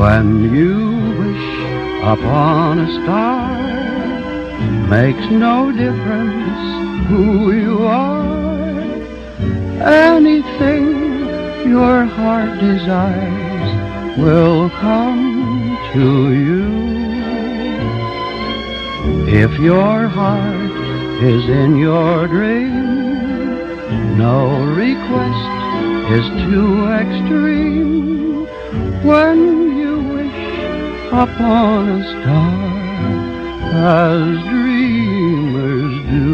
When you wish upon a star, makes no difference who you are. Anything your heart desires will come to you. If your heart is in your dream, no request is too extreme. When you wish upon a star, as dreamers do,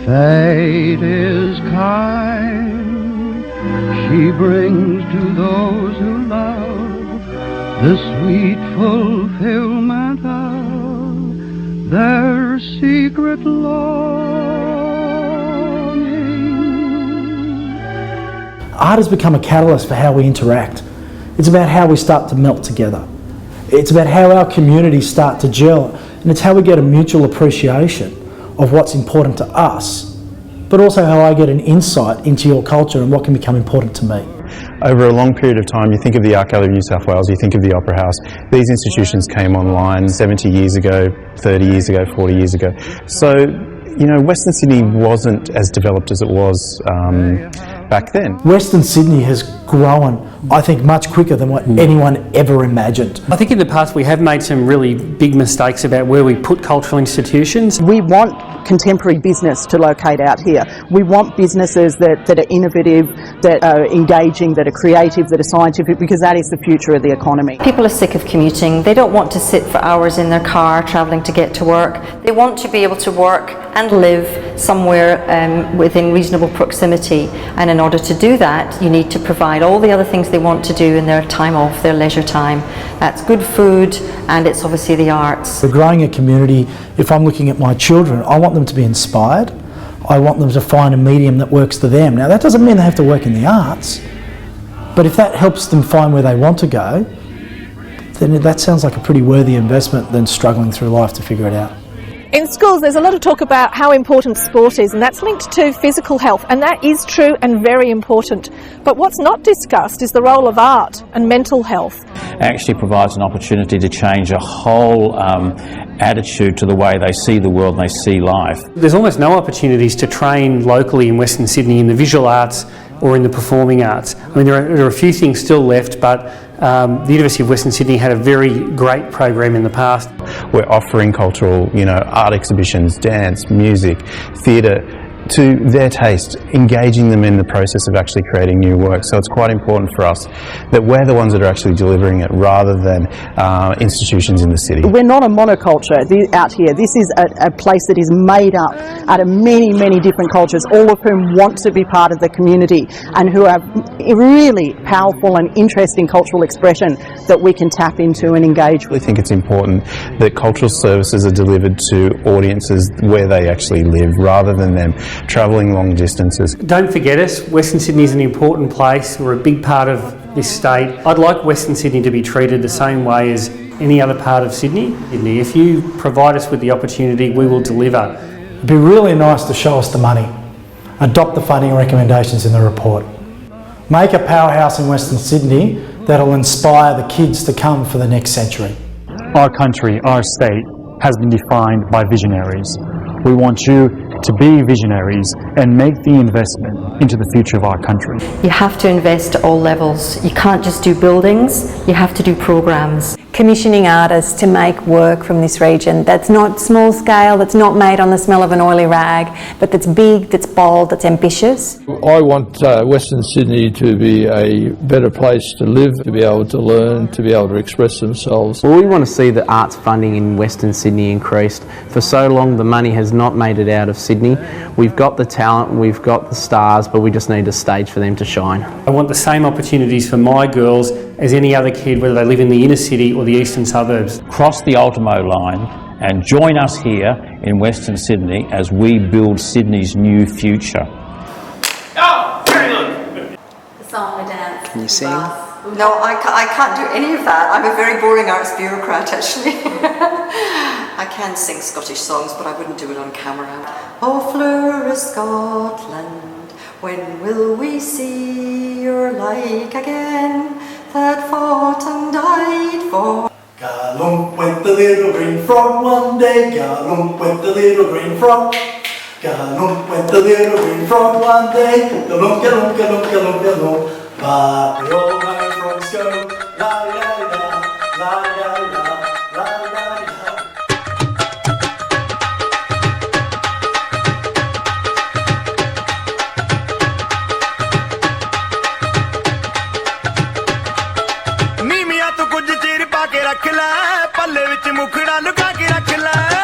fate is kind. She brings to those who love the sweet fulfillment of their secret longing. Art has become a catalyst for how we interact. It's about how we start to melt together. It's about how our communities start to gel, and it's how we get a mutual appreciation of what's important to us, but also how I get an insight into your culture and what can become important to me. Over a long period of time, you think of the Art Gallery of New South Wales, you think of the Opera House. These institutions came online 70 years ago, 30 years ago, 40 years ago. So, you know, Western Sydney wasn't as developed as it was back then. Western Sydney has grown, I think, much quicker than what anyone ever imagined. I think in the past we have made some really big mistakes about where we put cultural institutions. We want contemporary business to locate out here. We want businesses that are innovative, that are engaging, that are creative, that are scientific, because that is the future of the economy. People are sick of commuting. They don't want to sit for hours in their car travelling to get to work. They want to be able to work and live somewhere within reasonable proximity, and in order to do that you need to provide all the other things they want to do in their time off, their leisure time. That's good food, and it's obviously the arts. We're growing a community. If I'm looking at my children, I want them to be inspired. I want them to find a medium that works for them. Now that doesn't mean they have to work in the arts, but if that helps them find where they want to go, then that sounds like a pretty worthy investment than struggling through life to figure it out. In schools there's a lot of talk about how important sport is, and that's linked to physical health, and that is true and very important. But what's not discussed is the role of art and mental health. It actually provides an opportunity to change a whole attitude to the way they see the world and they see life. There's almost no opportunities to train locally in Western Sydney in the visual arts or in the performing arts. I mean, there are a few things still left, but the University of Western Sydney had a very great program in the past. We're offering cultural, art exhibitions, dance, music, theatre, to their taste, engaging them in the process of actually creating new work. So it's quite important for us that we're the ones that are actually delivering it rather than institutions in the city. We're not a monoculture out here. This is a place that is made up out of many, many different cultures, all of whom want to be part of the community and who have really powerful and interesting cultural expression that we can tap into and engage with. I think it's important that cultural services are delivered to audiences where they actually live rather than them travelling long distances. Don't forget us, Western Sydney is an important place. We're a big part of this state. I'd like Western Sydney to be treated the same way as any other part of Sydney. If you provide us with the opportunity, we will deliver. It'd be really nice to show us the money, adopt the funding recommendations in the report, make a powerhouse in Western Sydney that'll inspire the kids to come for the next century. Our country, our state, has been defined by visionaries. We want you to be visionaries and make the investment into the future of our country. You have to invest at all levels. You can't just do buildings, you have to do programs. Commissioning artists to make work from this region that's not small scale, that's not made on the smell of an oily rag, but that's big, that's bold, that's ambitious. I want Western Sydney to be a better place to live, to be able to learn, to be able to express themselves. Well, we want to see the arts funding in Western Sydney increased. For so long the money has not made it out of Sydney. We've got the talent, we've got the stars, but we just need a stage for them to shine. I want the same opportunities for my girls as any other kid, whether they live in the inner city or the eastern suburbs. Cross the Ultimo line and join us here in Western Sydney as we build Sydney's new future. Oh, very good. The song, the dance. Can you sing? No, I can't do any of that. I'm a very boring arts bureaucrat, actually. I can sing Scottish songs, but I wouldn't do it on camera. Oh, Fleur of Scotland, when will we see your like again? that fought and died for. Galump went the little green frog one day, galump went the little green frog. Galump went the little green frog one day, galump, galump, galump, galump, galump. But the old man frogs go, la-di-da-di-da, la-di-da-di-da, la-di-da-di-da. ਨੀਮੀਆਂ ਤੋਂ ਕੁਝ ਚਿਰ ਪਾ ਕੇ ਰੱਖ ਲੈ, ਪੱਲੇ ਵਿੱਚ ਮੁਖੜਾ ਲੁਕਾ ਕੇ ਰੱਖ ਲੈ।